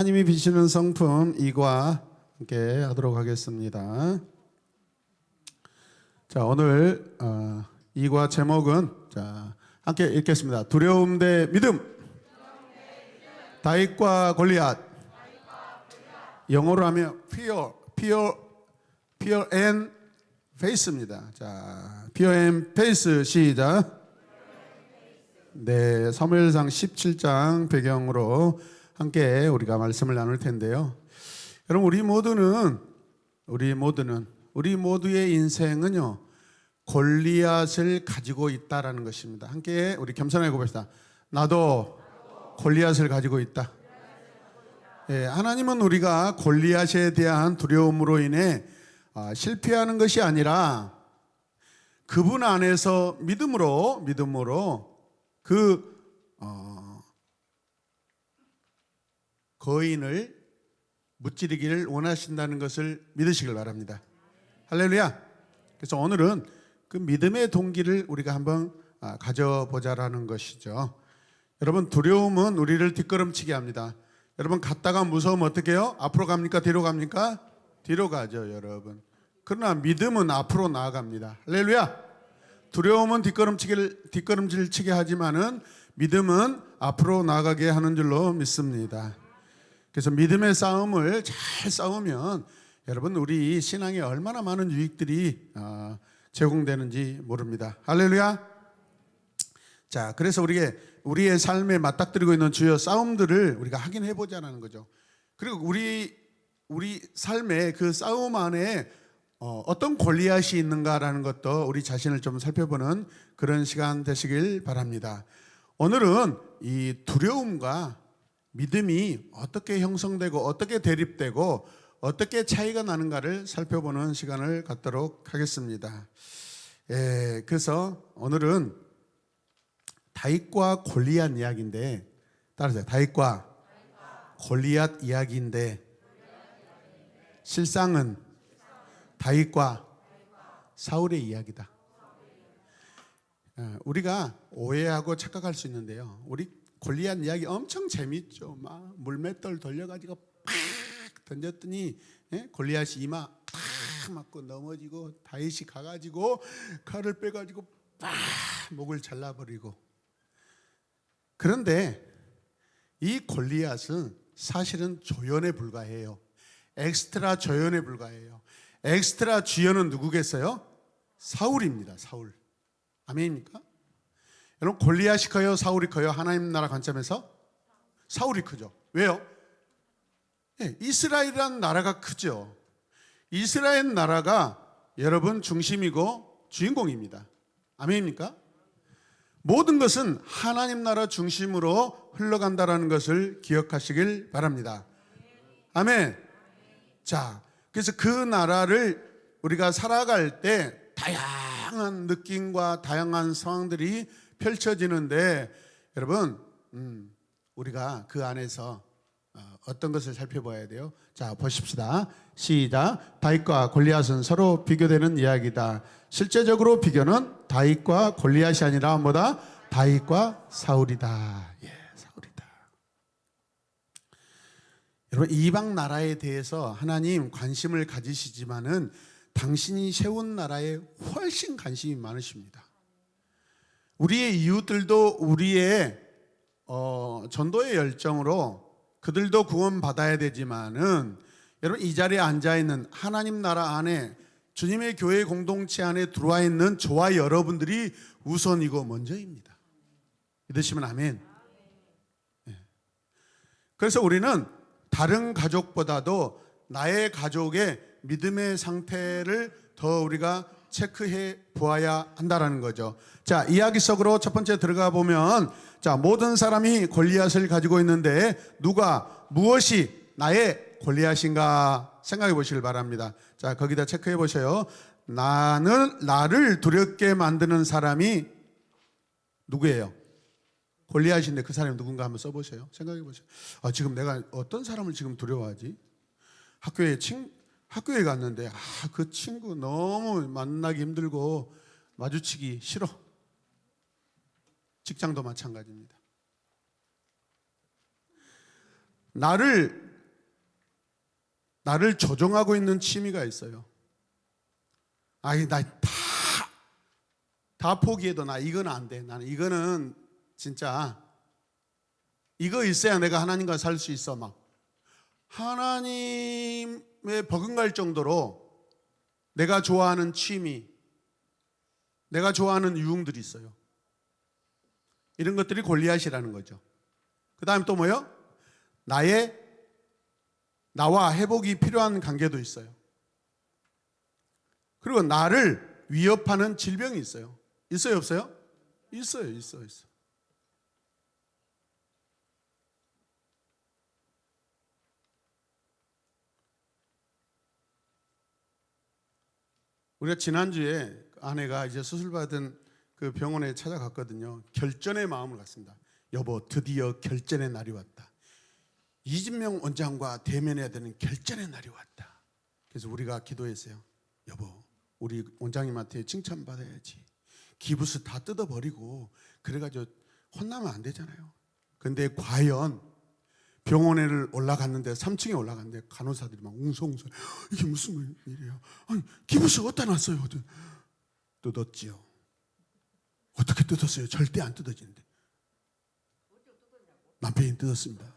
하나님이 비추는 성품 2과 함께 하도록 하겠습니다. 자, 오늘 2과 제목은 함께 읽겠습니다. 두려움 대 믿음. 다윗과 골리앗. 영어로 하면 fear and face입니다. 자, fear and face 시작. 네, 사무엘상 17장 배경으로 함께 우리가 말씀을 나눌 텐데요. 여러분, 우리 모두의 인생은요, 골리앗을 가지고 있다라는 것입니다. 함께 우리 겸손하게 고백합시다. 나도 골리앗을 가지고 있다. 예, 하나님은 우리가 골리앗에 대한 두려움으로 인해 실패하는 것이 아니라 그분 안에서 믿음으로 거인을 무찌르기를 원하신다는 것을 믿으시길 바랍니다. 할렐루야. 그래서 오늘은 그 믿음의 동기를 우리가 한번 가져보자라는 것이죠. 여러분, 두려움은 우리를 뒷걸음치게 합니다. 여러분, 갔다가 무서우면 어떻게 해요? 앞으로 갑니까? 뒤로 갑니까? 뒤로 가죠, 여러분. 그러나 믿음은 앞으로 나아갑니다. 할렐루야. 두려움은 뒷걸음질 치게 하지만은 믿음은 앞으로 나아가게 하는 줄로 믿습니다. 그래서 믿음의 싸움을 잘 싸우면 여러분, 우리 신앙에 얼마나 많은 유익들이 제공되는지 모릅니다. 할렐루야. 자, 그래서 우리의 삶에 맞닥뜨리고 있는 주요 싸움들을 우리가 확인해 보자는 거죠. 그리고 우리 삶의 그 싸움 안에 어떤 골리앗이 있는가라는 것도 우리 자신을 좀 살펴보는 그런 시간 되시길 바랍니다. 오늘은 이 두려움과 믿음이 어떻게 형성되고 어떻게 대립되고 어떻게 차이가 나는가를 살펴보는 시간을 갖도록 하겠습니다. 그래서 오늘은 다윗과 골리앗 이야기인데, 따라서 다윗과 골리앗 이야기인데 실상은 다윗과 사울의 이야기다. 우리가 오해하고 착각할 수 있는데요, 우리 골리앗 이야기 엄청 재밌죠. 막 물맷돌 돌려가지고 팍 던졌더니 골리앗이 이마 팍 맞고 넘어지고 다윗이 가가지고 칼을 빼가지고 팍 목을 잘라버리고. 그런데 이 골리앗은 사실은 조연에 불과해요. 엑스트라 조연에 불과해요. 엑스트라 주연은 누구겠어요? 사울입니다. 사울. 아멘입니까? 여러분, 골리앗이 커요? 사울이 커요? 하나님 나라 관점에서 사울이 크죠. 왜요? 이스라엘이라는 나라가 크죠. 이스라엘 나라가 여러분 중심이고 주인공입니다. 아멘입니까? 모든 것은 하나님 나라 중심으로 흘러간다는 것을 기억하시길 바랍니다. 아멘. 자, 그래서 그 나라를 우리가 살아갈 때 다양한 느낌과 다양한 상황들이 펼쳐지는데, 여러분, 우리가 그 안에서 어떤 것을 살펴봐야 돼요? 자, 보십시다. 시작. 다윗과 골리앗은 서로 비교되는 이야기다. 실제적으로 비교는 다윗과 골리앗이 아니라 뭐다? 다윗과 사울이다. 사울이다. 여러분, 이방 나라에 대해서 하나님 관심을 가지시지만은 당신이 세운 나라에 훨씬 관심이 많으십니다. 우리의 이웃들도 우리의 전도의 열정으로 그들도 구원받아야 되지만은, 여러분, 이 자리에 앉아있는 하나님 나라 안에 주님의 교회 공동체 안에 들어와 있는 저와 여러분들이 우선이고 먼저입니다. 믿으시면 아멘. 그래서 우리는 다른 가족보다도 나의 가족의 믿음의 상태를 더 우리가 체크해 보아야 한다라는 거죠. 자, 이야기 속으로 첫 번째 들어가 보면, 자, 모든 사람이 골리앗을 가지고 있는데 무엇이 나의 골리앗인가 생각해 보시길 바랍니다. 자, 거기다 체크해 보세요. 나를 두렵게 만드는 사람이 누구예요? 골리앗인데 그 사람이 누군가 한번 써보세요. 생각해 보세요. 지금 내가 어떤 사람을 지금 두려워하지? 학교에 갔는데 그 친구 너무 만나기 힘들고 마주치기 싫어. 직장도 마찬가지입니다. 나를 나를 조종하고 있는 취미가 있어요. 아니, 나 다 포기해도 나 이거는 안 돼. 나는 이거는 진짜 이거 있어야 내가 하나님과 살 수 있어. 막 하나님의 버금갈 정도로 내가 좋아하는 취미, 내가 좋아하는 유흥들이 있어요. 이런 것들이 골리앗이라는 거죠. 그 다음에 또 뭐요? 나와 회복이 필요한 관계도 있어요. 그리고 나를 위협하는 질병이 있어요. 있어요, 없어요? 있어요. 우리가 지난주에 아내가 이제 수술받은 그 병원에 찾아갔거든요. 결전의 마음을 갖습니다. 여보, 드디어 결전의 날이 왔다. 이진명 원장과 대면해야 되는 결전의 날이 왔다. 그래서 우리가 기도했어요. 여보, 우리 원장님한테 칭찬받아야지. 기부스 다 뜯어버리고 그래가지고 혼나면 안 되잖아요. 근데 과연 병원에 올라갔는데 3층에 올라갔는데 간호사들이 막 웅성웅성, 이게 무슨 일이에요? 아니, 기부스 어디다 놨어요? 뜯었지요. 어떻게 뜯었어요? 절대 안 뜯어지는데. 남편이 뜯었습니다.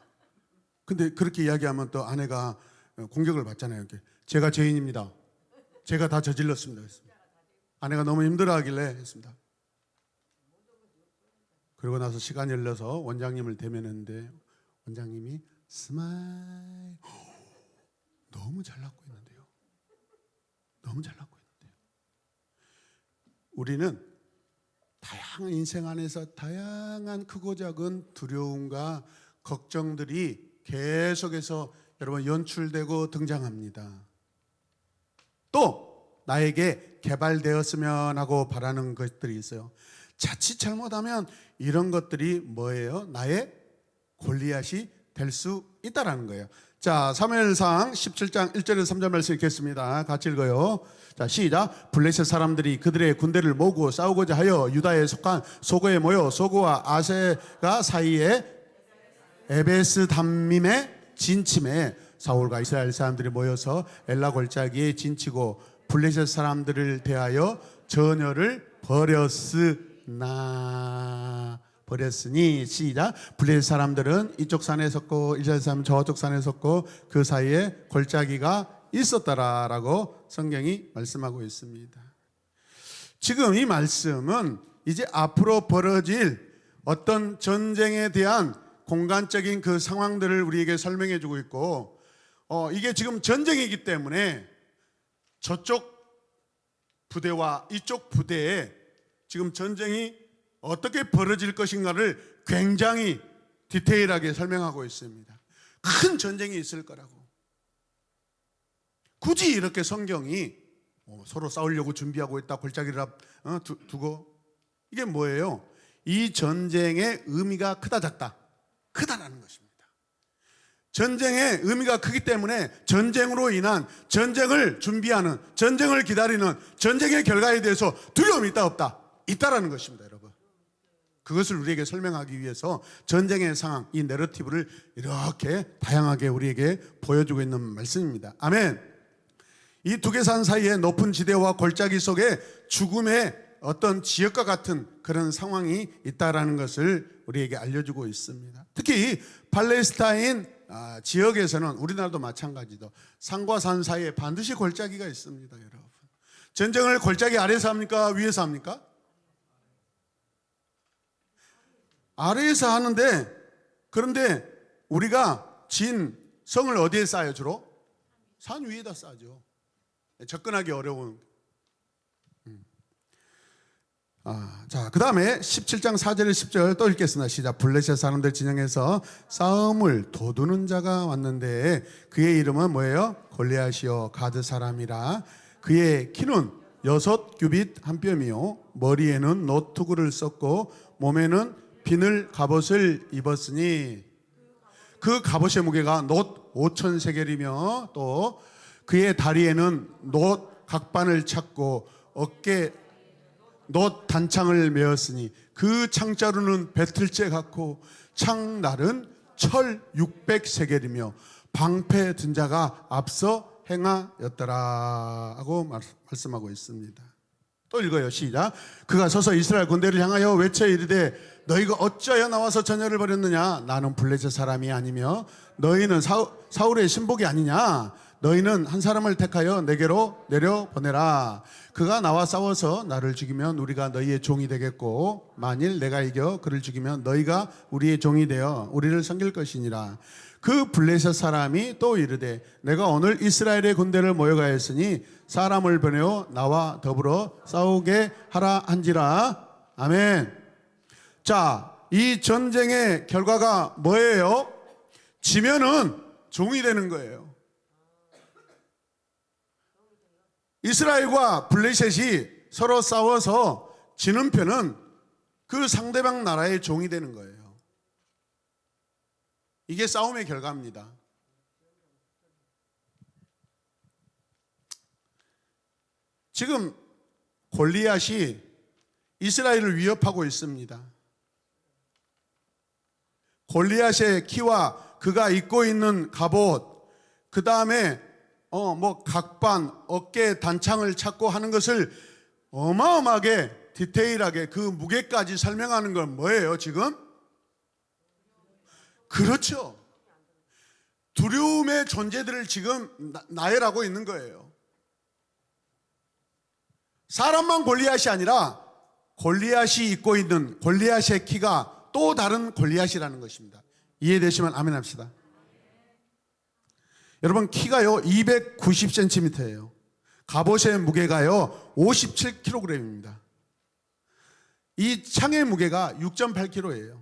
근데 그렇게 이야기하면 또 아내가 공격을 받잖아요. 제가 죄인입니다. 제가 다 저질렀습니다. 아내가 너무 힘들어하길래 했습니다. 그러고 나서 시간이 흘러서 원장님을 대면했는데 원장님이 스마일, 너무 잘 낫고 있는데요. 너무 잘 낫고 있는데요. 우리는 다양한 인생 안에서 다양한 크고 작은 두려움과 걱정들이 계속해서 여러분 연출되고 등장합니다. 또 나에게 개발되었으면 하고 바라는 것들이 있어요. 자칫 잘못하면 이런 것들이 뭐예요? 나의 골리앗이 될 수 있다라는 거예요. 자, 사무엘상 17장 1절에서 3절 말씀 읽겠습니다. 같이 읽어요. 자, 시작. 블레셋 사람들이 그들의 군대를 모으고 싸우고자 하여 유다에 속한 소고에 모여 소고와 아세가 사이에 에베스 담밈에 진침해 사울과 이스라엘 사람들이 모여서 엘라 골짜기에 진치고 블레셋 사람들을 대하여 전열을 버렸으니 시작. 블레셋 사람들은 이쪽 산에 섰고 이스라엘 사람은 저쪽 산에 섰고 그 사이에 골짜기가 있었더라라고 성경이 말씀하고 있습니다. 지금 이 말씀은 이제 앞으로 벌어질 어떤 전쟁에 대한 공간적인 그 상황들을 우리에게 설명해 주고 있고, 이게 지금 전쟁이기 때문에 저쪽 부대와 이쪽 부대에 지금 전쟁이 어떻게 벌어질 것인가를 굉장히 디테일하게 설명하고 있습니다. 큰 전쟁이 있을 거라고. 굳이 이렇게 성경이 서로 싸우려고 준비하고 있다, 골짜기를 두고, 이게 뭐예요? 이 전쟁의 의미가 크다 작다? 크다라는 것입니다. 전쟁의 의미가 크기 때문에 전쟁으로 인한 전쟁을 준비하는, 전쟁을 기다리는 전쟁의 결과에 대해서 두려움이 있다 없다? 있다라는 것입니다, 여러분. 그것을 우리에게 설명하기 위해서 전쟁의 상황, 이 내러티브를 이렇게 다양하게 우리에게 보여주고 있는 말씀입니다. 아멘. 이 두개산 사이의 높은 지대와 골짜기 속에 죽음의 어떤 지역과 같은 그런 상황이 있다라는 것을 우리에게 알려주고 있습니다. 특히 팔레스타인 지역에서는, 우리나라도 마찬가지도 산과 산 사이에 반드시 골짜기가 있습니다, 여러분. 전쟁을 골짜기 아래에서 합니까? 위에서 합니까? 아래에서 하는데, 그런데 우리가 진 성을 어디에 쌓아요? 주로 산 위에다 쌓죠. 접근하기 어려운. 자, 그 다음에 17장 4절에 10절 또 읽겠습니다. 시작. 블레셋 사람들 진영에서 싸움을 도두는 자가 왔는데 그의 이름은 뭐예요? 골리앗이요 가드 사람이라. 그의 키는 6규빗 한 뼘이요 머리에는 노투구를 썼고 몸에는 비늘 갑옷을 입었으니 그 갑옷의 무게가 놋 5천 세겔이며 또 그의 다리에는 놋 각반을 찼고 어깨 놋 단창을 메었으니 그 창자루는 배틀째 같고 창날은 철 600세겔이며 방패 든 자가 앞서 행하였더라 하고 말씀하고 있습니다. 또 읽어요. 시작. 그가 서서 이스라엘 군대를 향하여 외쳐 이르되 너희가 어찌하여 나와서 전열을 벌였느냐. 나는 블레셋 사람이 아니며 너희는 사울의 신복이 아니냐. 너희는 한 사람을 택하여 내게로 내려보내라. 그가 나와 싸워서 나를 죽이면 우리가 너희의 종이 되겠고 만일 내가 이겨 그를 죽이면 너희가 우리의 종이 되어 우리를 섬길 것이니라. 그 블레셋 사람이 또 이르되 내가 오늘 이스라엘의 군대를 모여가였으니 사람을 보내어 나와 더불어 싸우게 하라 한지라. 아멘. 자, 이 전쟁의 결과가 뭐예요? 지면은 종이 되는 거예요. 이스라엘과 블레셋이 서로 싸워서 지는 편은 그 상대방 나라의 종이 되는 거예요. 이게 싸움의 결과입니다. 지금 골리앗이 이스라엘을 위협하고 있습니다. 골리앗의 키와 그가 입고 있는 갑옷, 그 다음에 각반, 어깨 단창을 찾고 하는 것을 어마어마하게 디테일하게 그 무게까지 설명하는 건 뭐예요 지금? 그렇죠. 두려움의 존재들을 지금 나열하고 있는 거예요. 사람만 골리앗이 아니라 골리앗이 입고 있는 골리앗의 키가 또 다른 골리앗이라는 것입니다. 이해되시면 아멘 합시다. 여러분 키가요 290cm예요. 갑옷의 무게가요 57kg입니다. 이 창의 무게가 6.8kg예요.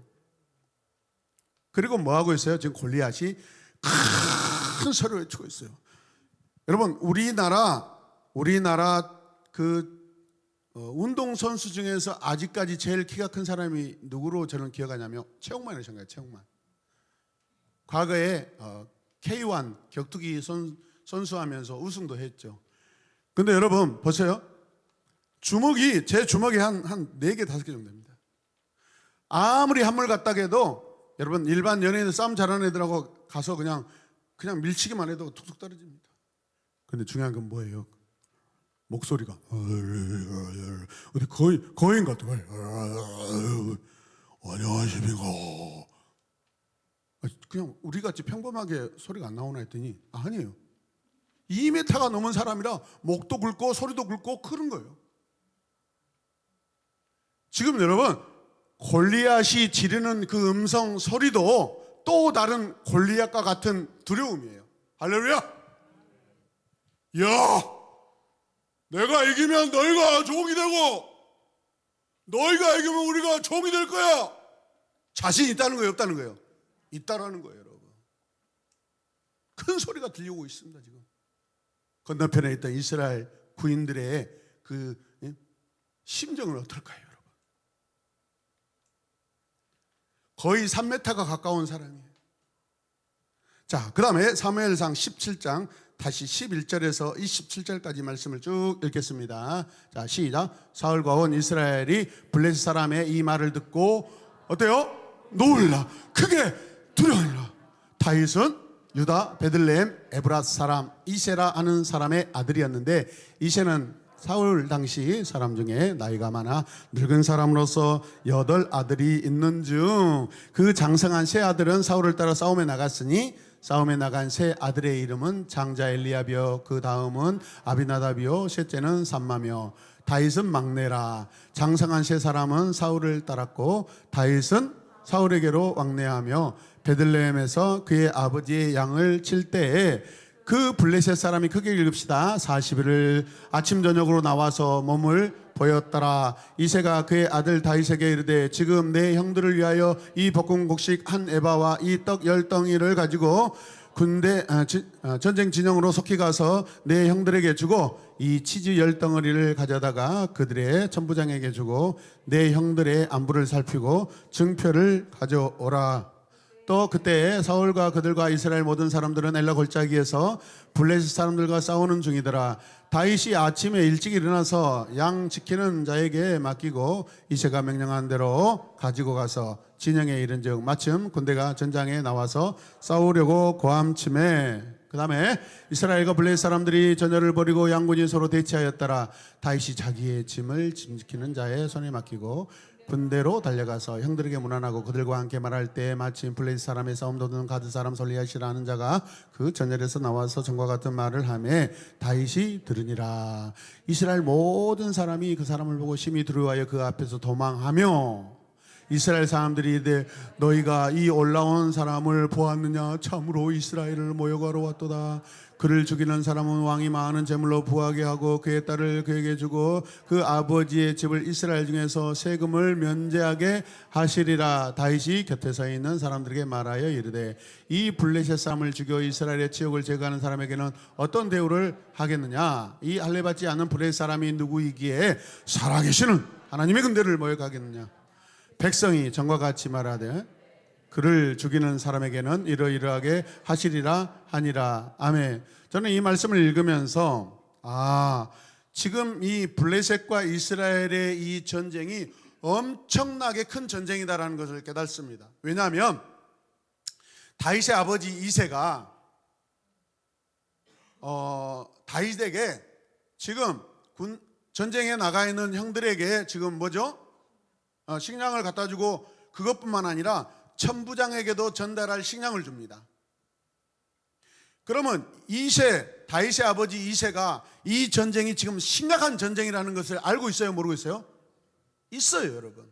그리고 뭐 하고 있어요? 지금 골리앗이 큰 소리를 외치고 있어요. 여러분 우리나라 운동 선수 중에서 아직까지 제일 키가 큰 사람이 누구로 저는 기억하냐면 최홍만이라고 생각해요. 최홍만. 과거에 K1 격투기 선수하면서 우승도 했죠. 근데 여러분 보세요. 제 주먹이 한 4개 5개 정도 됩니다. 아무리 한물 갔다 해도 여러분 일반 연예인들 싸움 잘하는 애들하고 가서 그냥 밀치기만 해도 툭툭 떨어집니다. 근데 중요한 건 뭐예요? 목소리가 어디 거인 같아. 안녕하십니까. 그냥 우리같이 평범하게 소리가 안 나오나 했더니 아니에요. 2m가 넘은 사람이라 목도 굵고 소리도 굵고 그런 거예요. 지금 여러분 골리앗이 지르는 그 음성 소리도 또 다른 골리앗과 같은 두려움이에요. 할렐루야. 야, 내가 이기면 너희가 종이 되고 너희가 이기면 우리가 종이 될 거야. 자신 있다는 거예요, 없다는 거예요? 있다라는 거예요, 여러분. 큰 소리가 들리고 있습니다. 지금 건너편에 있던 이스라엘 구인들의 그 심정은 어떨까요, 여러분? 거의 3m가 가까운 사람이에요. 자, 그 다음에 사무엘상 17장 다시 11절에서 27절까지 말씀을 쭉 읽겠습니다. 자, 시작. 사울과 온 이스라엘이 블레셋 사람의 이 말을 듣고 어때요? 놀라 크게 두려워하니라. 다윗은 유다 베들레헴 에브라스 사람 이세라 하는 사람의 아들이었는데 이세는 사울 당시 사람 중에 나이가 많아 늙은 사람으로서 8 아들이 있는 중 그 장성한 세 아들은 사울을 따라 싸움에 나갔으니 싸움에 나간 세 아들의 이름은 장자 엘리압이요 그 다음은 아비나답이요 셋째는 삼마며 다윗은 막내라. 장성한 세 사람은 사울을 따랐고 다윗은 사울에게로 왕래하며 베들레헴에서 그의 아버지의 양을 칠 때에 그 블레셋 사람이 크게 읽읍시다. 40일을 아침 저녁으로 나와서 몸을 보였더라. 이새가 그의 아들 다윗에게 이르되 지금 내 형들을 위하여 이 볶은 곡식 한 에바와 이 떡 10덩이를 가지고 군대 전쟁 진영으로 속히 가서 내 형들에게 주고 이 치즈 10덩어리를 가져다가 그들의 천부장에게 주고 내 형들의 안부를 살피고 증표를 가져오라. 또 그때 사울과 그들과 이스라엘 모든 사람들은 엘라 골짜기에서 블레셋 사람들과 싸우는 중이더라. 다윗이 아침에 일찍 일어나서 양 지키는 자에게 맡기고 이새가 명령한 대로 가지고 가서 진영에 이른즉 마침 군대가 전장에 나와서 싸우려고 고함침에 그 다음에 이스라엘과 블레셋 사람들이 전열을 벌이고 양군이 서로 대치하였더라. 다윗이 자기의 짐을 지키는 자의 손에 맡기고 군대로 달려가서 형들에게 문안하고 그들과 함께 말할 때 마침 블레셋 사람의 싸움 도두는 가드 사람 솔리앗이라는 자가 그 전열에서 나와서 전과 같은 말을 하며 다윗이 들으니라. 이스라엘 모든 사람이 그 사람을 보고 심히 두려워하여 그 앞에서 도망하며 이스라엘 사람들이 이르되 너희가 이 올라온 사람을 보았느냐? 참으로 이스라엘을 모욕하러 왔도다. 그를 죽이는 사람은 왕이 많은 제물로 부하게 하고 그의 딸을 그에게 주고 그 아버지의 집을 이스라엘 중에서 세금을 면제하게 하시리라. 다윗이 곁에 서 있는 사람들에게 말하여 이르되 이 블레셋 사람을 죽여 이스라엘의 치욕을 제거하는 사람에게는 어떤 대우를 하겠느냐? 이 할례받지 않는 블레셋 사람이 누구이기에 살아계시는 하나님의 군대를 모욕하겠느냐? 백성이 전과 같이 말하되 그를 죽이는 사람에게는 이러이러하게 하시리라 하니라. 아멘. 저는 이 말씀을 읽으면서 지금 이 블레셋과 이스라엘의 이 전쟁이 엄청나게 큰 전쟁이다라는 것을 깨닫습니다. 왜냐하면 다윗의 아버지 이새가 다윗에게 지금 전쟁에 나가 있는 형들에게 지금 뭐죠? 식량을 갖다 주고 그것뿐만 아니라 천부장에게도 전달할 식량을 줍니다. 그러면 다윗의 아버지 이새가 이 전쟁이 지금 심각한 전쟁이라는 것을 알고 있어요? 모르고 있어요? 있어요, 여러분.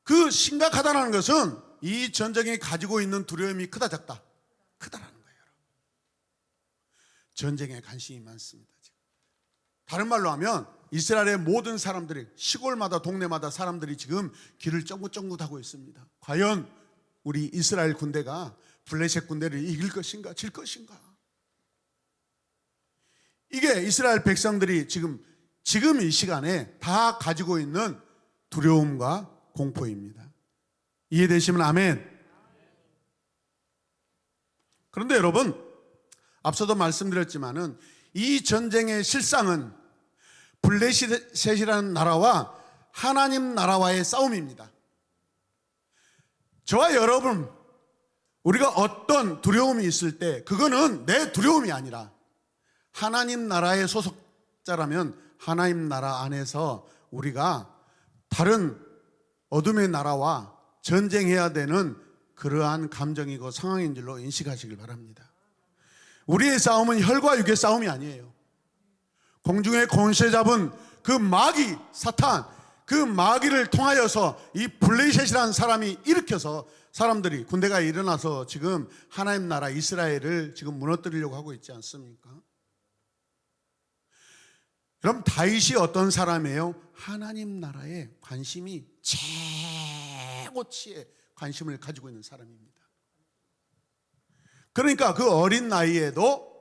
그 심각하다는 것은 이 전쟁이 가지고 있는 두려움이 크다 작다? 크다라는 거예요. 전쟁에 관심이 많습니다. 지금. 다른 말로 하면 이스라엘의 모든 사람들이 시골마다 동네마다 사람들이 지금 길을 쫑긋쫑긋하고 있습니다. 과연 우리 이스라엘 군대가 블레셋 군대를 이길 것인가 질 것인가? 이게 이스라엘 백성들이 지금 이 시간에 다 가지고 있는 두려움과 공포입니다. 이해되시면 아멘. 그런데 여러분, 앞서도 말씀드렸지만은 이 전쟁의 실상은 블레셋이라는 나라와 하나님 나라와의 싸움입니다. 저와 여러분, 우리가 어떤 두려움이 있을 때 그거는 내 두려움이 아니라 하나님 나라의 소속자라면 하나님 나라 안에서 우리가 다른 어둠의 나라와 전쟁해야 되는 그러한 감정이고 상황인 줄로 인식하시길 바랍니다. 우리의 싸움은 혈과 육의 싸움이 아니에요. 공중에 권세 잡은 그 마귀 사탄, 그 마귀를 통하여서 이 블레셋이라는 사람이 일으켜서 사람들이 군대가 일어나서 지금 하나님 나라 이스라엘을 지금 무너뜨리려고 하고 있지 않습니까? 그럼 다윗이 어떤 사람이에요? 하나님 나라에 관심이 최고치의 관심을 가지고 있는 사람입니다. 그러니까 그 어린 나이에도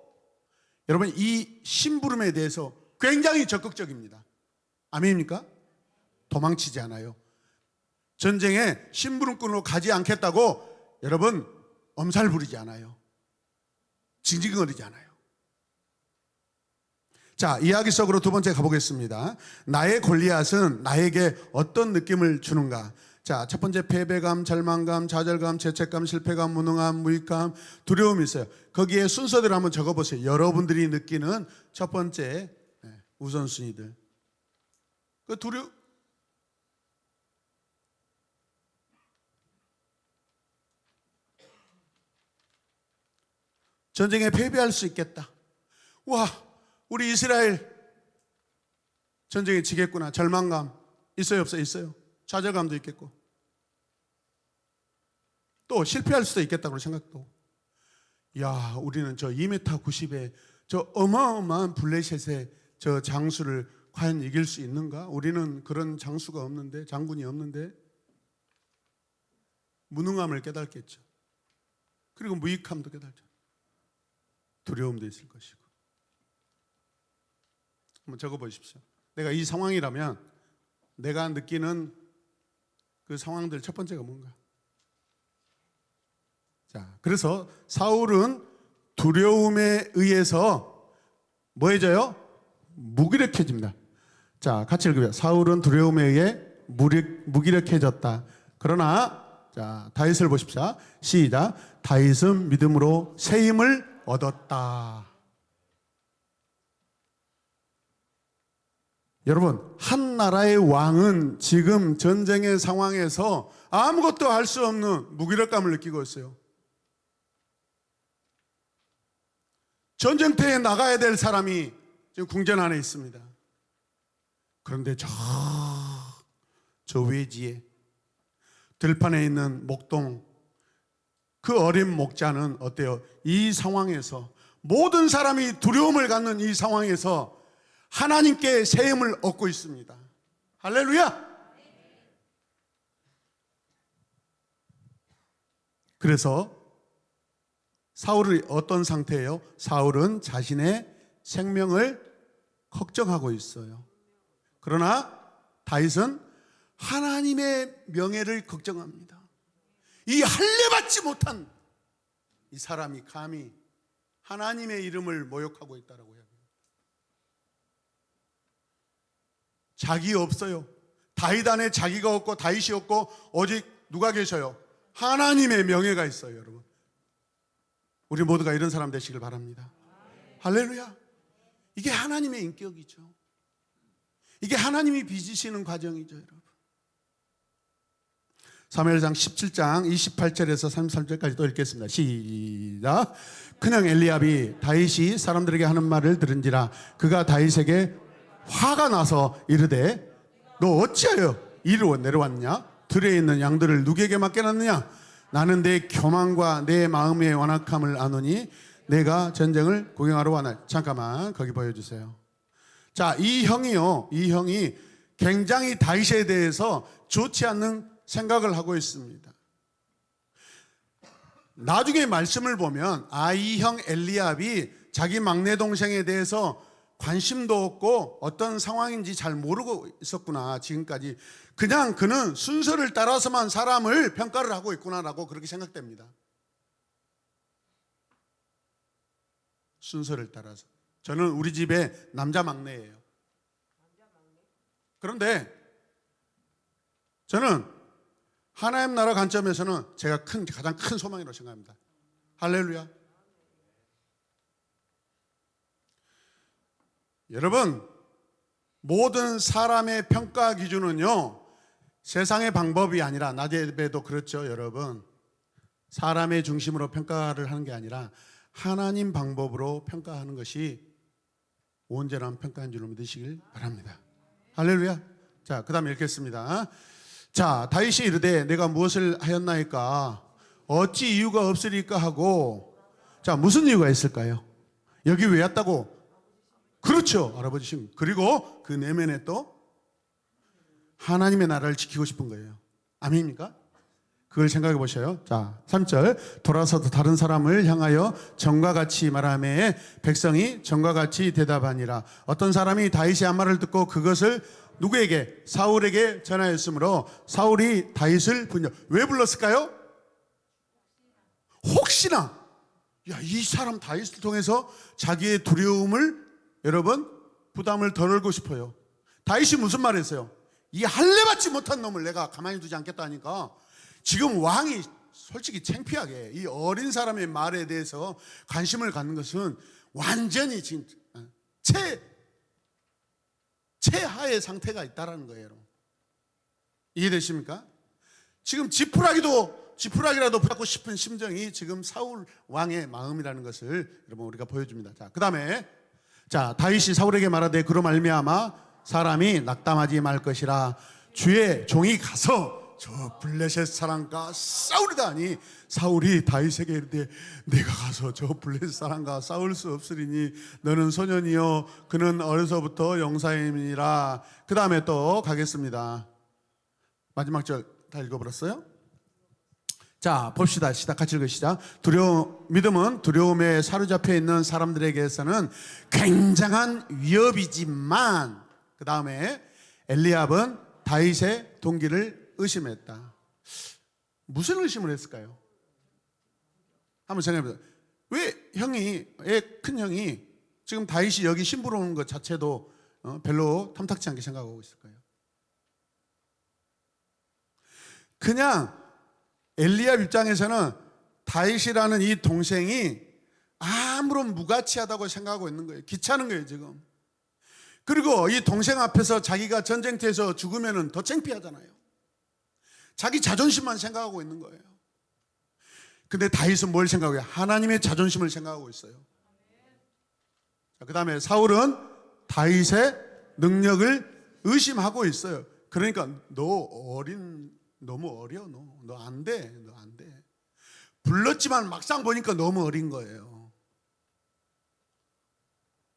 여러분 이 심부름에 대해서 굉장히 적극적입니다. 아멘입니까? 도망치지 않아요. 전쟁에 심부름꾼으로 가지 않겠다고 여러분 엄살 부리지 않아요. 징징거리지 않아요. 자, 이야기 속으로 두 번째 가보겠습니다. 나의 골리앗은 나에게 어떤 느낌을 주는가? 자, 첫 번째 패배감, 절망감, 좌절감, 죄책감, 실패감, 무능함, 무익감, 두려움이 있어요. 거기에 순서대로 한번 적어보세요. 여러분들이 느끼는 첫 번째 우선순위들. 그 전쟁에 패배할 수 있겠다. 와, 우리 이스라엘 전쟁에 지겠구나. 절망감 있어요, 없어요? 있어요. 좌절감도 있겠고, 또 실패할 수도 있겠다고 생각도. 야, 우리는 저 2m 90에 저 어마어마한 블레셋의 저 장수를 과연 이길 수 있는가? 우리는 그런 장수가 없는데, 장군이 없는데. 무능함을 깨닫겠죠. 그리고 무익함도 깨닫죠. 두려움도 있을 것이고. 한번 적어보십시오. 내가 이 상황이라면 내가 느끼는 그 상황들 첫 번째가 뭔가? 자, 그래서 사울은 두려움에 의해서 뭐해져요? 무기력해집니다. 자, 같이 읽어요. 사울은 두려움에 의해 무기력해졌다. 그러나 자, 다윗을 보십시오. 시작. 다윗은 믿음으로 새 힘을 얻었다. 여러분, 한 나라의 왕은 지금 전쟁의 상황에서 아무것도 할 수 없는 무기력감을 느끼고 있어요. 전쟁터에 나가야 될 사람이 지금 궁전 안에 있습니다. 그런데 저 외지에 들판에 있는 목동, 그 어린 목자는 어때요? 이 상황에서, 모든 사람이 두려움을 갖는 이 상황에서 하나님께 새 힘을 얻고 있습니다. 할렐루야! 그래서 사울이 어떤 상태예요? 사울은 자신의 생명을 걱정하고 있어요. 그러나 다윗은 하나님의 명예를 걱정합니다. 이 할례받지 못한 이 사람이 감히 하나님의 이름을 모욕하고 있다라고 해요. 자기 없어요. 다윗 안에 자기가 없고 다윗이 없고 오직 누가 계셔요? 하나님의 명예가 있어요, 여러분. 우리 모두가 이런 사람 되시길 바랍니다. 할렐루야. 이게 하나님의 인격이죠. 이게 하나님이 빚으시는 과정이죠, 여러분. 사무엘상 17장 28절에서 33절까지 또 읽겠습니다. 시작. 큰형 엘리압이 다윗이 사람들에게 하는 말을 들은지라 그가 다윗에게 화가 나서 이르되 너 어찌하여 이리로 내려왔냐? 들에 있는 양들을 누구에게 맡겨놨느냐? 나는 내 교만과 내 마음의 완악함을 아노니 내가 전쟁을 구경하러 왔나. 잠깐만 거기 보여주세요. 자, 이 형이 굉장히 다윗에 대해서 좋지 않는 생각을 하고 있습니다. 나중에 말씀을 보면 이 형 엘리압이 자기 막내 동생에 대해서 관심도 없고 어떤 상황인지 잘 모르고 있었구나. 지금까지 그냥 그는 순서를 따라서만 사람을 평가를 하고 있구나라고 그렇게 생각됩니다. 순서를 따라서. 저는 우리 집에 남자 막내예요. 그런데 저는 하나님 나라 관점에서는 제가 가장 큰 소망이라고 생각합니다. 할렐루야. 여러분, 모든 사람의 평가 기준은요, 세상의 방법이 아니라, 나제베도 그렇죠, 여러분. 사람의 중심으로 평가를 하는 게 아니라 하나님 방법으로 평가하는 것이 온전한 평가인 줄로 믿으시길 바랍니다. 할렐루야. 자, 그 다음에 읽겠습니다. 자, 다윗이 이르되 내가 무엇을 하였나이까? 어찌 이유가 없으리까 하고. 자, 무슨 이유가 있을까요? 여기 왜 왔다고? 그렇죠, 할아버지 신. 그리고 그 내면에 또 하나님의 나라를 지키고 싶은 거예요. 아멘입니까? 그걸 생각해 보셔요. 자, 3절. 돌아서도 다른 사람을 향하여 전과 같이 말하매 백성이 전과 같이 대답하니라. 어떤 사람이 다윗의 한 말을 듣고 그것을 누구에게? 사울에게 전하였으므로 사울이 다윗을 왜 불렀을까요? 혹시나 이 사람 다윗을 통해서 자기의 두려움을, 여러분, 부담을 덜고 싶어요. 다윗이 무슨 말을 했어요? 이 할례받지 못한 놈을 내가 가만히 두지 않겠다 하니까 지금 왕이 솔직히 창피하게 이 어린 사람의 말에 대해서 관심을 갖는 것은 완전히 지금 최하의 상태가 있다는 거예요, 여러분. 이해되십니까? 지금 지푸라기라도 붙잡고 싶은 심정이 지금 사울 왕의 마음이라는 것을 여러분 우리가 보여줍니다. 자, 그 다음에 자, 다윗이 사울에게 말하되 그로 말미암아 사람이 낙담하지 말 것이라. 주의 종이 가서 저 블레셋 사람과 싸우리다 하니 사울이 다윗에게 이르되 내가 가서 저 블레셋 사람과 싸울 수 없으리니 너는 소년이요 그는 어려서부터 용사임이니라. 그 다음에 또 가겠습니다. 마지막 절 다 읽어버렸어요? 자, 봅시다. 같이 읽으시자. 믿음은 두려움에 사로잡혀 있는 사람들에게서는 굉장한 위협이지만, 그 다음에 엘리압은 다윗의 동기를 의심했다. 무슨 의심을 했을까요? 한번 생각해보세요. 왜 큰 형이 지금 다윗이 여기 심부러 오는 것 자체도 별로 탐탁치 않게 생각하고 있을까요? 그냥 엘리압 입장에서는 다윗이라는 이 동생이 아무런 무가치하다고 생각하고 있는 거예요. 귀찮은 거예요 지금. 그리고 이 동생 앞에서 자기가 전쟁터에서 죽으면 더 창피하잖아요. 자기 자존심만 생각하고 있는 거예요. 근데 다윗은 뭘 생각해요? 하나님의 자존심을 생각하고 있어요. 그 다음에 사울은 다윗의 능력을 의심하고 있어요. 그러니까 너무 어려. 너 안 돼. 불렀지만 막상 보니까 너무 어린 거예요.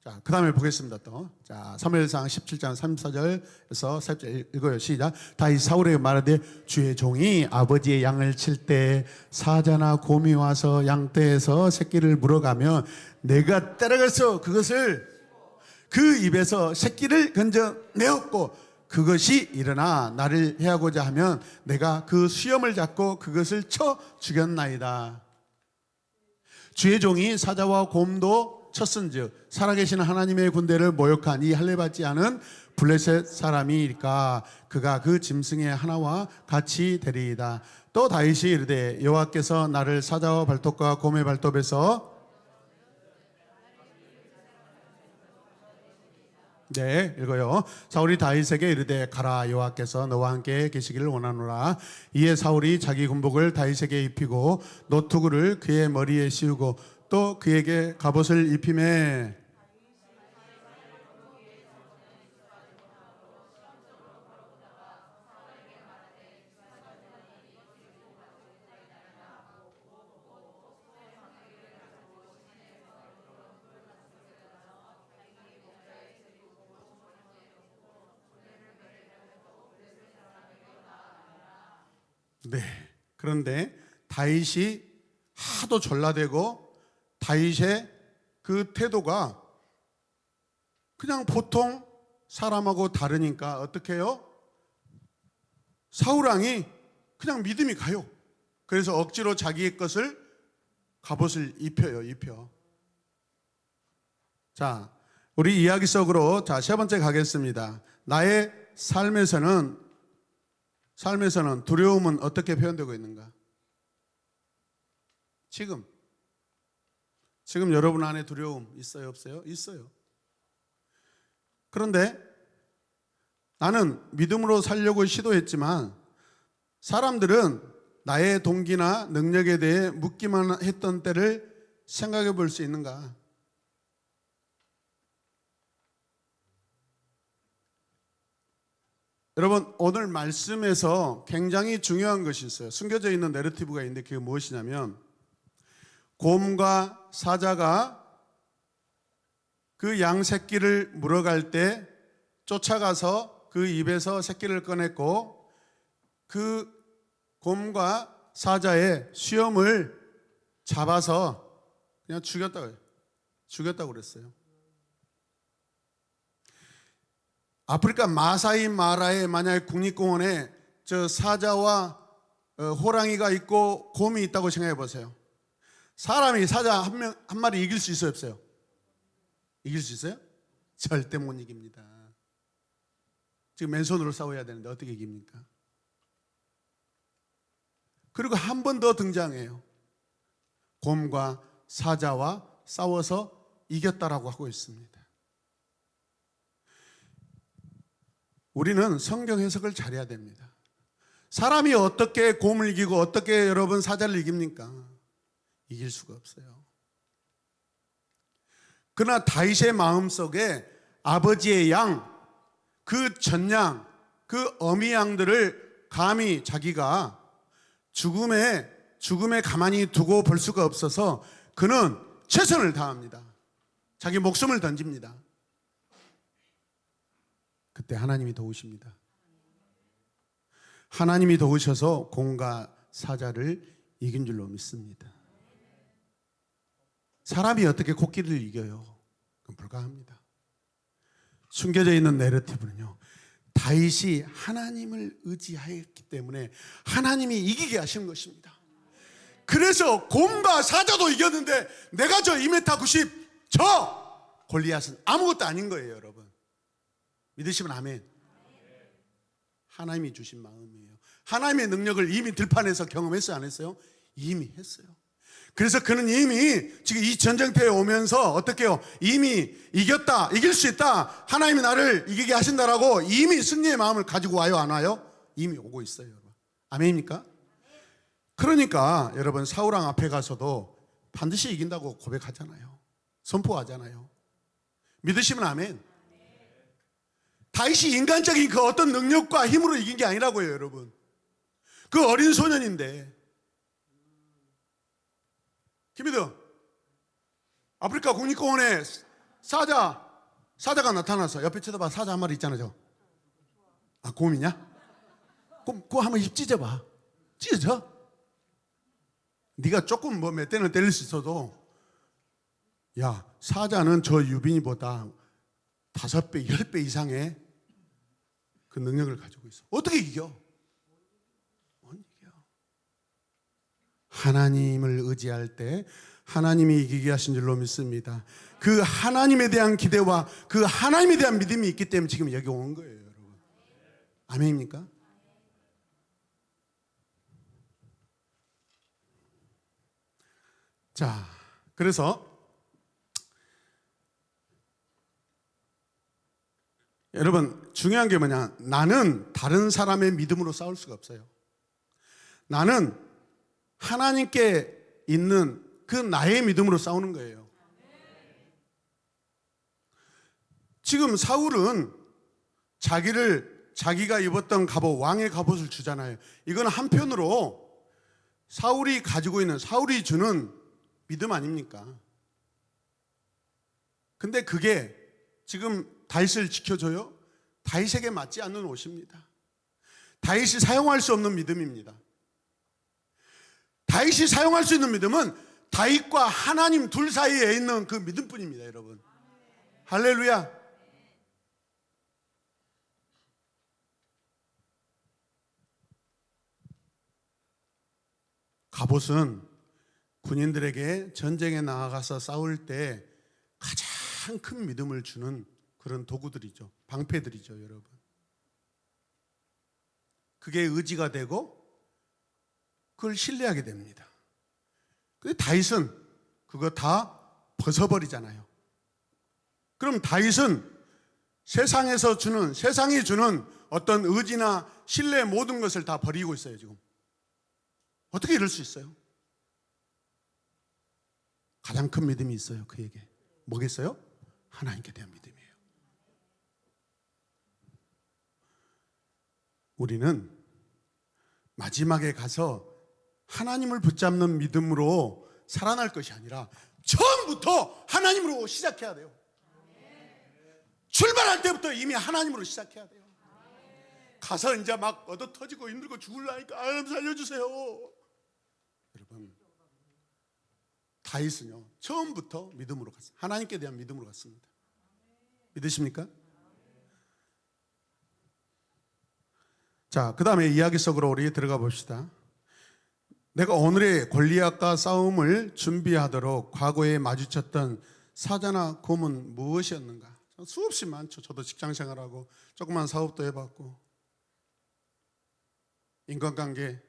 자, 그 다음에 보겠습니다. 또. 자, 사무엘상 17장 34절에서 4절 읽어요. 시작. 다윗 사울에게 말하되 주의 종이 아버지의 양을 칠 때 사자나 곰이 와서 양떼에서 새끼를 물어가면 내가 따라가서 그 입에서 새끼를 건져내었고 그것이 일어나 나를 해하고자 하면 내가 그 수염을 잡고 그것을 쳐 죽였나이다. 주의 종이 사자와 곰도 쳤은즉 살아계신 하나님의 군대를 모욕한 이 할례받지 않은 블레셋 사람이니까 그가 그 짐승의 하나와 같이 되리이다. 또 다윗이 이르되 여호와께서 나를 사자와 발톱과 곰의 발톱에서 네, 읽어요. 사울이 다윗에게 이르되 가라 여호와께서 너와 함께 계시기를 원하노라. 이에 사울이 자기 군복을 다윗에게 입히고 노투구를 그의 머리에 씌우고 또 그에게 갑옷을 입히매 네. 그런데 다윗이 하도 전라되고 다윗의 그 태도가 그냥 보통 사람하고 다르니까 어떻게 해요? 사울왕이 그냥 믿음이 가요. 그래서 억지로 자기의 것을 갑옷을 입혀. 자, 우리 이야기 속으로 세 번째 가겠습니다. 나의 삶에서는 두려움은 어떻게 표현되고 있는가? 지금 여러분 안에 두려움 있어요, 없어요? 있어요. 그런데 나는 믿음으로 살려고 시도했지만 사람들은 나의 동기나 능력에 대해 묻기만 했던 때를 생각해 볼 수 있는가? 여러분, 오늘 말씀에서 굉장히 중요한 것이 있어요. 숨겨져 있는 내러티브가 있는데 그게 무엇이냐면 곰과 사자가 그 양 새끼를 물어갈 때 쫓아가서 그 입에서 새끼를 꺼냈고 그 곰과 사자의 수염을 잡아서 그냥 죽였다고 그랬어요. 아프리카 마사이 마라에 만약에 국립공원에 저 사자와 호랑이가 있고 곰이 있다고 생각해 보세요. 사람이 사자 한 마리 이길 수 있어요, 없어요? 이길 수 있어요? 절대 못 이깁니다. 지금 맨손으로 싸워야 되는데 어떻게 이깁니까? 그리고 한 번 더 등장해요. 곰과 사자와 싸워서 이겼다라고 하고 있습니다. 우리는 성경 해석을 잘해야 됩니다. 사람이 어떻게 곰을 이기고 어떻게 여러분 사자를 이깁니까? 이길 수가 없어요. 그러나 다윗의 마음속에 아버지의 양, 그 전양, 그 어미 양들을 감히 자기가 죽음에 가만히 두고 볼 수가 없어서 그는 최선을 다합니다. 자기 목숨을 던집니다. 그때 하나님이 도우십니다. 하나님이 도우셔서 곰과 사자를 이긴 줄로 믿습니다. 사람이 어떻게 코끼리를 이겨요? 그건 불가합니다. 숨겨져 있는 내러티브는요, 다윗이 하나님을 의지하였기 때문에 하나님이 이기게 하신 것입니다. 그래서 곰과 사자도 이겼는데 내가 저 2m 90 저 골리앗은 아무것도 아닌 거예요, 여러분. 믿으시면 아멘. 하나님이 주신 마음이에요. 하나님의 능력을 이미 들판에서 경험했어요, 안 했어요? 이미 했어요. 그래서 그는 이미 지금 이 전쟁터에 오면서 어떻게 해요? 이미 이겼다, 이길 수 있다, 하나님이 나를 이기게 하신다라고 이미 승리의 마음을 가지고 와요, 안 와요? 이미 오고 있어요, 여러분. 아멘입니까? 그러니까 여러분, 사울왕 앞에 가서도 반드시 이긴다고 고백하잖아요. 선포하잖아요. 믿으시면 아멘. 다윗이 인간적인 그 어떤 능력과 힘으로 이긴 게 아니라고요, 여러분. 그 어린 소년인데. 김희도, 아프리카 국립공원에 사자가 나타나서 옆에 쳐다봐. 사자 한 마리 있잖아, 저. 아, 곰이냐? 그거 한번 입 찢어봐. 찢어져? 네가 조금 뭐 몇 대는 때릴 수 있어도, 야, 사자는 저 유빈이보다 5배, 10배 이상의 그 능력을 가지고 있어. 어떻게 이겨? 못 이겨. 하나님을 의지할 때 하나님이 이기게 하신 줄로 믿습니다. 그 하나님에 대한 기대와 그 하나님에 대한 믿음이 있기 때문에 지금 여기 온 거예요, 여러분. 아멘입니까? 자, 그래서 여러분, 중요한 게 뭐냐? 나는 다른 사람의 믿음으로 싸울 수가 없어요. 나는 하나님께 있는 그 나의 믿음으로 싸우는 거예요. 지금 사울은 자기가 입었던 갑옷, 왕의 갑옷을 주잖아요. 이건 한편으로 사울이 가지고 있는, 사울이 주는 믿음 아닙니까? 근데 그게 지금 다윗을 지켜줘요? 다윗에게 맞지 않는 옷입니다. 다윗이 사용할 수 없는 믿음입니다. 다윗이 사용할 수 있는 믿음은 다윗과 하나님 둘 사이에 있는 그 믿음뿐입니다, 여러분. 할렐루야. 갑옷은 군인들에게 전쟁에 나아가서 싸울 때 가장 큰 믿음을 주는 그런 도구들이죠. 방패들이죠, 여러분. 그게 의지가 되고 그걸 신뢰하게 됩니다. 근데 다윗은 그거 다 벗어버리잖아요. 그럼 다윗은 세상이 주는 어떤 의지나 신뢰 모든 것을 다 버리고 있어요, 지금. 어떻게 이럴 수 있어요? 가장 큰 믿음이 있어요, 그에게. 뭐겠어요? 하나님께 대한 믿음이에요. 우리는 마지막에 가서 하나님을 붙잡는 믿음으로 살아날 것이 아니라 처음부터 하나님으로 시작해야 돼요. 출발할 때부터 이미 하나님으로 시작해야 돼요. 가서 이제 막 얻어 터지고 힘들고 죽을라니까 하나님 살려주세요. 여러분, 다윗은요 처음부터 믿음으로 갔어요. 하나님께 대한 믿음으로 갔습니다. 믿으십니까? 자, 그 다음에 이야기 속으로 우리 들어가 봅시다. 내가 오늘의 골리앗과 싸움을 준비하도록 과거에 마주쳤던 사자나 곰은 무엇이었는가? 수없이 많죠. 저도 직장생활하고 조그만 사업도 해봤고, 인간관계,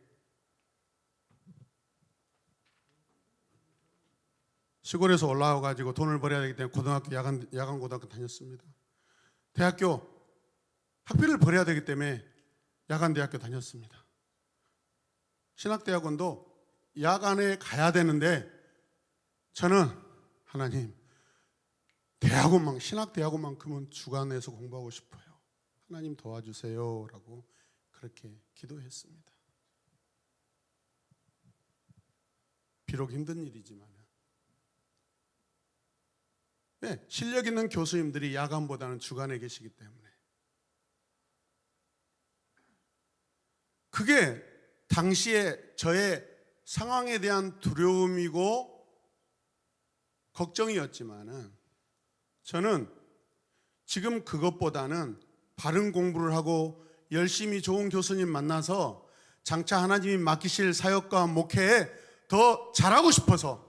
시골에서 올라와가지고 돈을 벌어야 되기 때문에 고등학교 야간 고등학교 다녔습니다. 대학교 학비를 벌어야 되기 때문에 야간 대학교 다녔습니다. 신학대학원도 야간에 가야 되는데 저는 하나님, 신학대학원만큼은 주간에서 공부하고 싶어요. 하나님 도와주세요 라고 그렇게 기도했습니다. 비록 힘든 일이지만, 네, 실력 있는 교수님들이 야간보다는 주간에 계시기 때문에 그게 당시에 저의 상황에 대한 두려움이고 걱정이었지만은, 저는 지금 그것보다는 바른 공부를 하고 열심히 좋은 교수님 만나서 장차 하나님이 맡기실 사역과 목회에 더 잘하고 싶어서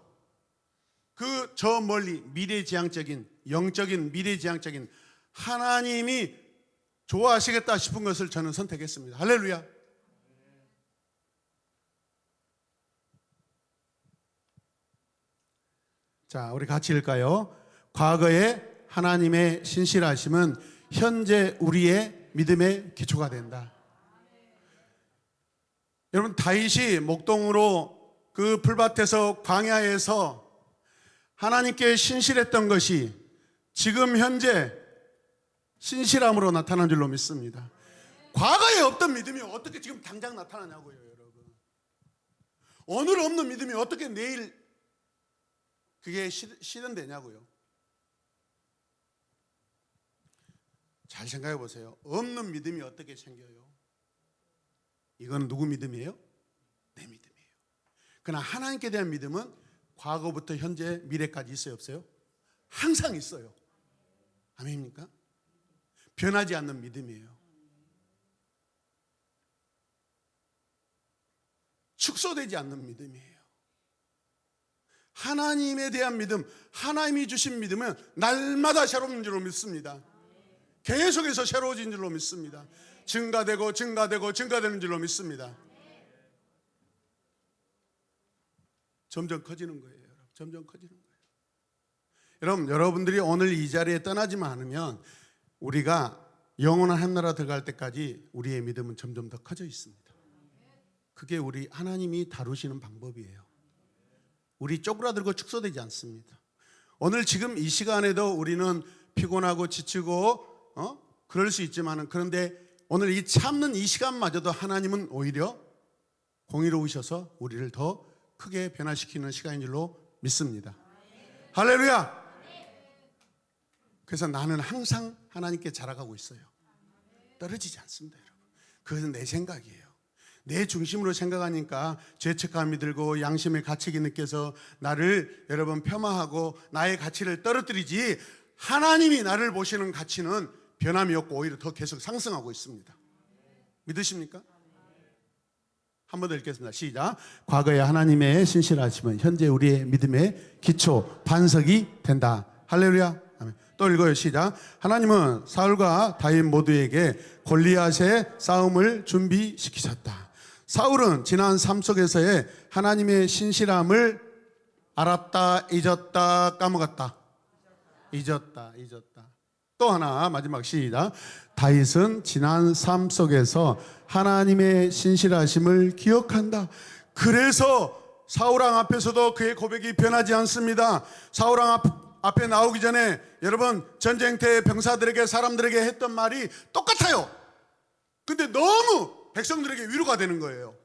그 저 멀리 미래지향적인, 영적인 미래지향적인 하나님이 좋아하시겠다 싶은 것을 저는 선택했습니다. 할렐루야. 자, 우리 같이 읽을까요? 과거의 하나님의 신실하심은 현재 우리의 믿음의 기초가 된다. 여러분, 다윗이 목동으로 그 풀밭에서 광야에서 하나님께 신실했던 것이 지금 현재 신실함으로 나타난 줄로 믿습니다. 과거에 없던 믿음이 어떻게 지금 당장 나타나냐고요, 여러분. 오늘 없는 믿음이 어떻게 내일 그게 실현되냐고요. 잘 생각해 보세요. 없는 믿음이 어떻게 생겨요? 이건 누구 믿음이에요? 내 믿음이에요. 그러나 하나님께 대한 믿음은 과거부터 현재 미래까지 있어요, 없어요? 항상 있어요. 아멘입니까? 변하지 않는 믿음이에요. 축소되지 않는 믿음이에요. 하나님에 대한 믿음, 하나님이 주신 믿음은 날마다 새로운 줄로 믿습니다. 계속해서 새로워진 줄로 믿습니다. 증가되고 증가되고 증가되는 줄로 믿습니다. 점점 커지는 거예요. 점점 커지는 거예요. 여러분, 여러분들이 오늘 이 자리에 떠나지만 않으면 우리가 영원한 하늘나라 들어갈 때까지 우리의 믿음은 점점 더 커져 있습니다. 그게 우리 하나님이 다루시는 방법이에요. 우리 쪼그라들고 축소되지 않습니다. 오늘 지금 이 시간에도 우리는 피곤하고 지치고 그럴 수 있지만, 그런데 오늘 이 참는 이 시간마저도 하나님은 오히려 공의로우셔서 우리를 더 크게 변화시키는 시간인 줄로 믿습니다. 할렐루야. 그래서 나는 항상 하나님께 자라가고 있어요. 떨어지지 않습니다, 여러분. 그것은 내 생각이에요. 내 중심으로 생각하니까 죄책감이 들고 양심의 가책이 느껴서 나를 여러분 폄하하고 나의 가치를 떨어뜨리지, 하나님이 나를 보시는 가치는 변함이 없고 오히려 더 계속 상승하고 있습니다. 믿으십니까? 한 번 더 읽겠습니다. 시작. 과거의 하나님의 신실하심은 현재 우리의 믿음의 기초, 반석이 된다. 할렐루야. 아멘. 또 읽어요. 시작. 하나님은 사울과 다윗 모두에게 골리앗의 싸움을 준비시키셨다. 사울은 지난 삶 속에서의 하나님의 신실함을 알았다, 잊었다, 까먹었다. 잊었다. 또 하나, 마지막 시작. 다윗은 지난 삶 속에서 하나님의 신실하심을 기억한다. 그래서 사울왕 앞에서도 그의 고백이 변하지 않습니다. 사울왕 앞에 나오기 전에 여러분 전쟁터의 병사들에게, 사람들에게 했던 말이 똑같아요. 근데 너무 백성들에게 위로가 되는 거예요.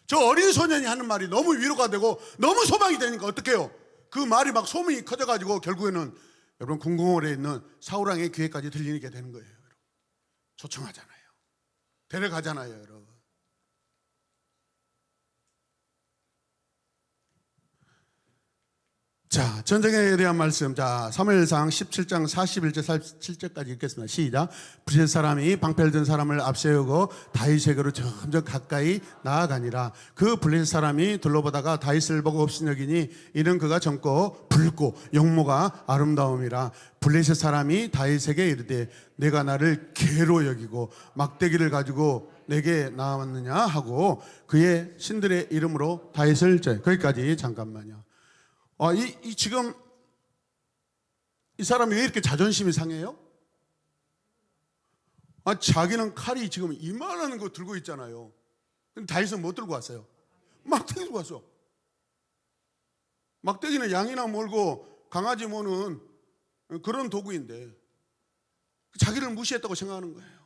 저 어린 소년이 하는 말이 너무 위로가 되고 너무 소망이 되니까 어떡해요? 그 말이 막 소문이 커져가지고 결국에는 여러분 궁궐에 있는 사울왕의 귀에까지 들리게 되는 거예요. 여러분. 초청하잖아요. 데려가잖아요, 여러분. 자, 전쟁에 대한 말씀. 자, 사무엘상 17장 41절 47절까지 읽겠습니다. 시작. 블레셋 사람이 방패를 든 사람을 앞세우고 다윗에게로 점점 가까이 나아가니라. 그 블레셋 사람이 둘러보다가 다윗을 보고 없으니니 이는 그가 젊고 붉고 용모가 아름다움이라. 블레셋 사람이 다윗에게 이르되 내가 나를 개로 여기고 막대기를 가지고 내게 나왔느냐 하고 그의 신들의 이름으로 다윗을 거기까지 잠깐만요. 지금 이 사람이 왜 이렇게 자존심이 상해요? 자기는 칼이 지금 이만한 거 들고 있잖아요. 근데 다윗은 못 들고 왔어요. 막대기 들고 왔어. 막대기는 양이나 몰고 강아지 모는 그런 도구인데 자기를 무시했다고 생각하는 거예요.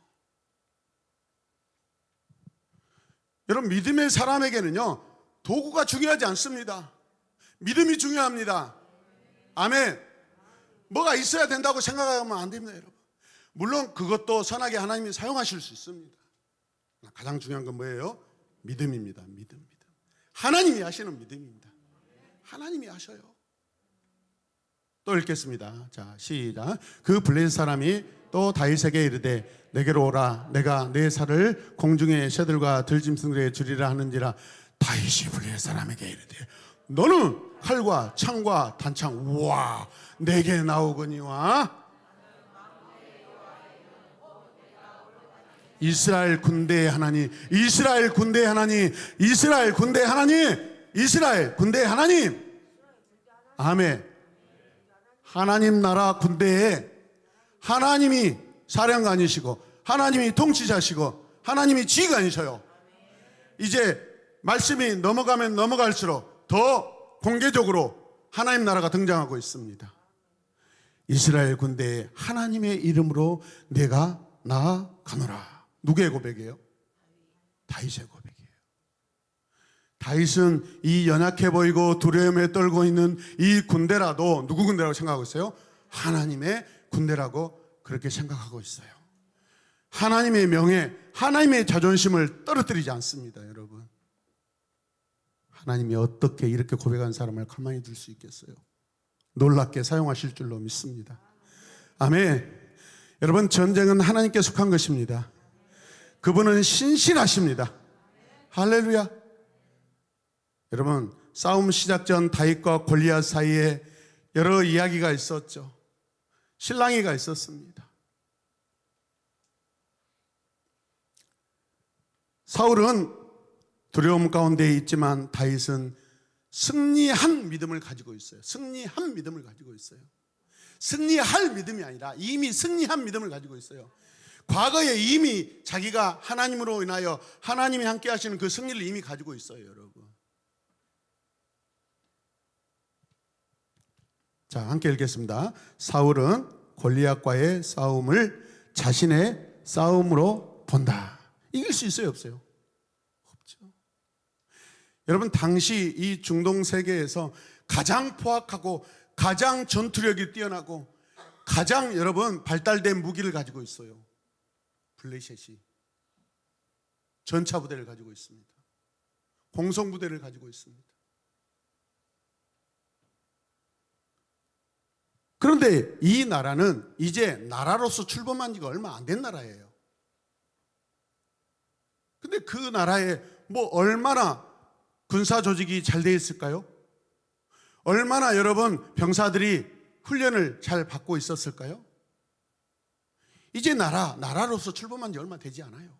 여러분, 믿음의 사람에게는요 도구가 중요하지 않습니다. 믿음이 중요합니다. 아멘. 뭐가 있어야 된다고 생각하면 안 됩니다, 여러분. 물론 그것도 선하게 하나님이 사용하실 수 있습니다. 가장 중요한 건 뭐예요? 믿음입니다. 믿음. 하나님이 하시는 믿음입니다. 하나님이 하셔요. 또 읽겠습니다. 자, 시작. 그 블레셋 사람이 또 다윗에게 이르되 내게로 오라. 내가 내 살을 공중의 새들과 들짐승들에 주리라 하는지라. 다윗이 블레셋 사람에게 이르되 너는 칼과 창과 단창 우와 내게 나오거니와 이스라엘 군대의 하나님, 이스라엘 군대의 하나님, 이스라엘 군대의 하나님, 이스라엘 군대의 하나님. 아멘. 하나님 나라 군대에 하나님이 사령관이시고 하나님이 통치자시고 하나님이 지휘관이셔요. 이제 말씀이 넘어가면 넘어갈수록 더 공개적으로 하나님 나라가 등장하고 있습니다. 이스라엘 군대에 하나님의 이름으로 내가 나아가노라. 누구의 고백이에요? 다윗의 고백이에요. 다윗은 이 연약해 보이고 두려움에 떨고 있는 이 군대라도 누구 군대라고 생각하고 있어요? 하나님의 군대라고 그렇게 생각하고 있어요. 하나님의 명예, 하나님의 자존심을 떨어뜨리지 않습니다, 여러분. 하나님이 어떻게 이렇게 고백한 사람을 가만히 둘 수 있겠어요? 놀랍게 사용하실 줄로 믿습니다. 아멘. 여러분, 전쟁은 하나님께 속한 것입니다. 그분은 신실하십니다. 할렐루야. 여러분, 싸움 시작 전 다윗과 골리앗 사이에 여러 이야기가 있었죠. 실랑이가 있었습니다. 사울은 두려움 가운데 있지만 다윗은 승리한 믿음을 가지고 있어요. 승리한 믿음을 가지고 있어요. 승리할 믿음이 아니라 이미 승리한 믿음을 가지고 있어요. 과거에 이미 자기가 하나님으로 인하여 하나님이 함께 하시는 그 승리를 이미 가지고 있어요, 여러분. 자, 함께 읽겠습니다. 사울은 골리앗과의 싸움을 자신의 싸움으로 본다. 이길 수 있어요, 없어요? 없죠. 여러분, 당시 이 중동 세계에서 가장 포악하고 가장 전투력이 뛰어나고 가장 여러분 발달된 무기를 가지고 있어요. 블레셋이 전차부대를 가지고 있습니다. 공성부대를 가지고 있습니다. 그런데 이 나라는 이제 나라로서 출범한 지가 얼마 안 된 나라예요. 근데 그 나라에 뭐 얼마나 군사 조직이 잘 돼 있을까요? 얼마나 여러분 병사들이 훈련을 잘 받고 있었을까요? 이제 나라로서 출범한 지 얼마 되지 않아요.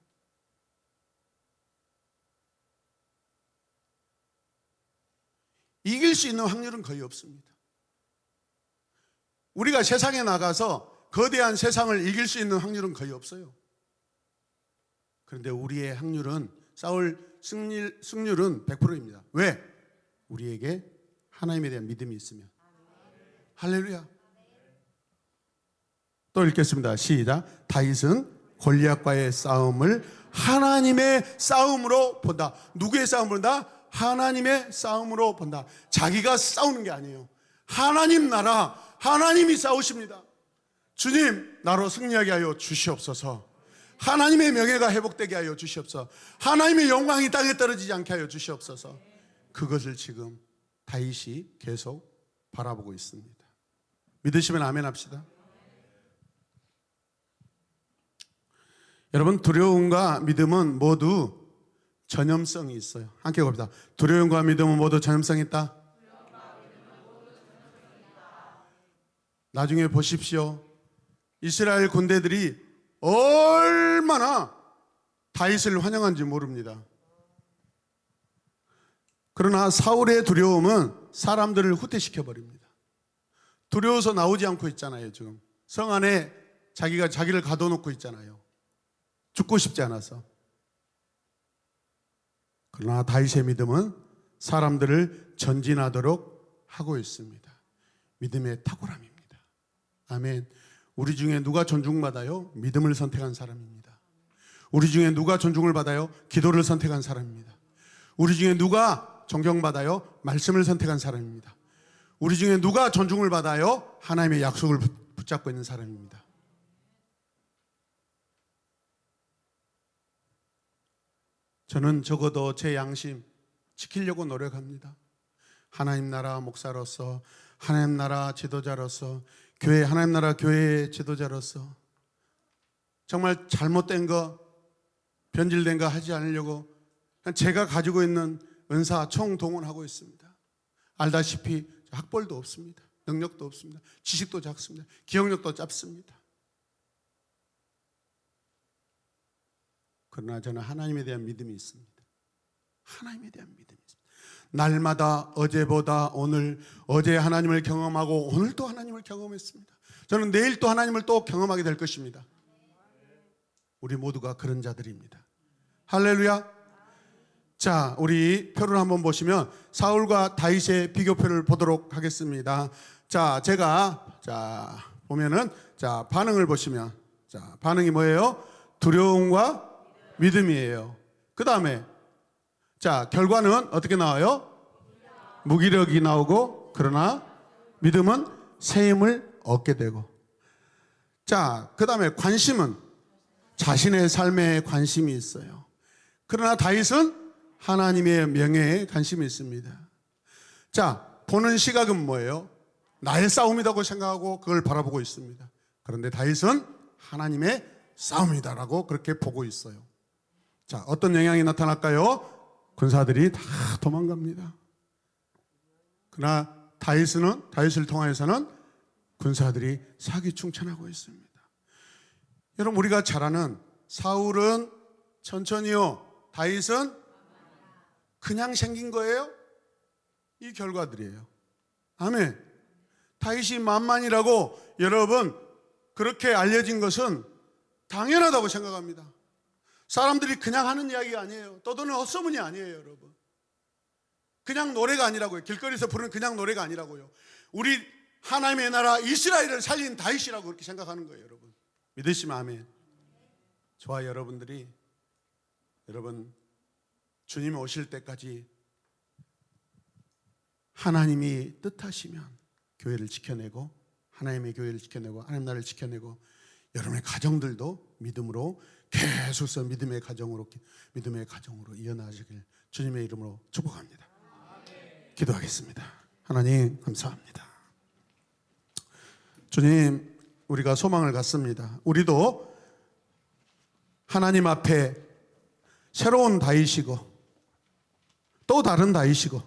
이길 수 있는 확률은 거의 없습니다. 우리가 세상에 나가서 거대한 세상을 이길 수 있는 확률은 거의 없어요. 그런데 우리의 확률은 싸울 승률은 100%입니다. 왜? 우리에게 하나님에 대한 믿음이 있으면. 할렐루야. 또 읽겠습니다. 시작. 다윗은 골리앗과의 싸움을 하나님의 싸움으로 본다. 누구의 싸움을 본다? 하나님의 싸움으로 본다. 자기가 싸우는 게 아니에요. 하나님 나라, 하나님이 싸우십니다. 주님, 나로 승리하게 하여 주시옵소서. 하나님의 명예가 회복되게 하여 주시옵소서. 하나님의 영광이 땅에 떨어지지 않게 하여 주시옵소서. 그것을 지금 다윗이 계속 바라보고 있습니다. 믿으시면 아멘 합시다. 여러분, 두려움과 믿음은 모두 전염성이 있어요. 함께 봅시다. 두려움과 믿음은 모두 전염성이 있다. 나중에 보십시오. 이스라엘 군대들이 얼마나 다윗을 환영한지 모릅니다. 그러나 사울의 두려움은 사람들을 후퇴시켜버립니다. 두려워서 나오지 않고 있잖아요. 지금 성 안에 자기가 자기를 가둬놓고 있잖아요. 죽고 싶지 않아서. 그러나 다윗의 믿음은 사람들을 전진하도록 하고 있습니다. 믿음의 탁월함입니다. 아멘. 우리 중에 누가 존중받아요? 믿음을 선택한 사람입니다. 우리 중에 누가 존중을 받아요? 기도를 선택한 사람입니다. 우리 중에 누가 존경받아요? 말씀을 선택한 사람입니다. 우리 중에 누가 존중을 받아요? 하나님의 약속을 붙잡고 있는 사람입니다. 저는 적어도 제 양심 지키려고 노력합니다. 하나님 나라 목사로서, 하나님 나라 지도자로서, 교회, 하나님 나라 교회의 지도자로서 정말 잘못된 거, 변질된 거 하지 않으려고 제가 가지고 있는 은사 총동원하고 있습니다. 알다시피 학벌도 없습니다. 능력도 없습니다. 지식도 작습니다. 기억력도 짧습니다. 그러나 저는 하나님에 대한 믿음이 있습니다. 하나님에 대한 믿음이 있습니다. 날마다 어제보다 오늘, 어제 하나님을 경험하고 오늘 또 하나님을 경험했습니다. 저는 내일 또 하나님을 또 경험하게 될 것입니다. 우리 모두가 그런 자들입니다. 할렐루야. 자, 우리 표를 한번 보시면 사울과 다윗의 비교표를 보도록 하겠습니다. 자, 제가 보면은 반응을 보시면 반응이 뭐예요? 두려움과 믿음이에요. 그 다음에 결과는 어떻게 나와요? 무기력이 나오고, 그러나 믿음은 새 힘을 얻게 되고. 그 다음에 관심은 자신의 삶에 관심이 있어요. 그러나 다윗은 하나님의 명예에 관심이 있습니다. 보는 시각은 뭐예요? 나의 싸움이라고 생각하고 그걸 바라보고 있습니다. 그런데 다윗은 하나님의 싸움이다라고 그렇게 보고 있어요. 어떤 영향이 나타날까요? 군사들이 다 도망갑니다. 그러나 다윗을 통해서는 군사들이 사기충천하고 있습니다. 여러분, 우리가 잘 아는 사울은 천천히요, 다윗은 그냥 생긴 거예요? 이 결과들이에요. 아멘. 다윗이 만만이라고 여러분 그렇게 알려진 것은 당연하다고 생각합니다. 사람들이 그냥 하는 이야기가 아니에요. 떠드는 헛소문이 아니에요, 여러분. 그냥 노래가 아니라고요. 길거리에서 부르는 그냥 노래가 아니라고요. 우리 하나님의 나라 이스라엘을 살린 다윗이라고 그렇게 생각하는 거예요, 여러분. 믿으시면 아멘. 저와 여러분들이 주님 오실 때까지 하나님이 뜻하시면 교회를 지켜내고, 하나님의 교회를 지켜내고, 하나님 나라를 지켜내고, 여러분의 가정들도 믿음으로 계속해서 믿음의 가정으로 이어나가시길 주님의 이름으로 축복합니다. 기도하겠습니다. 하나님 감사합니다. 주님, 우리가 소망을 갖습니다. 우리도 하나님 앞에 새로운 다윗이고 또 다른 다윗이고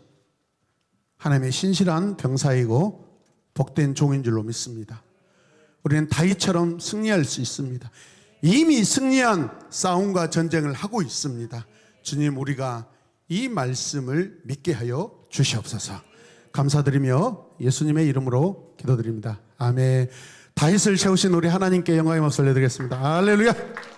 하나님의 신실한 병사이고 복된 종인 줄로 믿습니다. 우리는 다윗처럼 승리할 수 있습니다. 이미 승리한 싸움과 전쟁을 하고 있습니다. 주님, 우리가 이 말씀을 믿게 하여 주시옵소서. 감사드리며 예수님의 이름으로 기도드립니다. 아멘. 다윗을 세우신 우리 하나님께 영광의 박수 올려드리겠습니다. 할렐루야.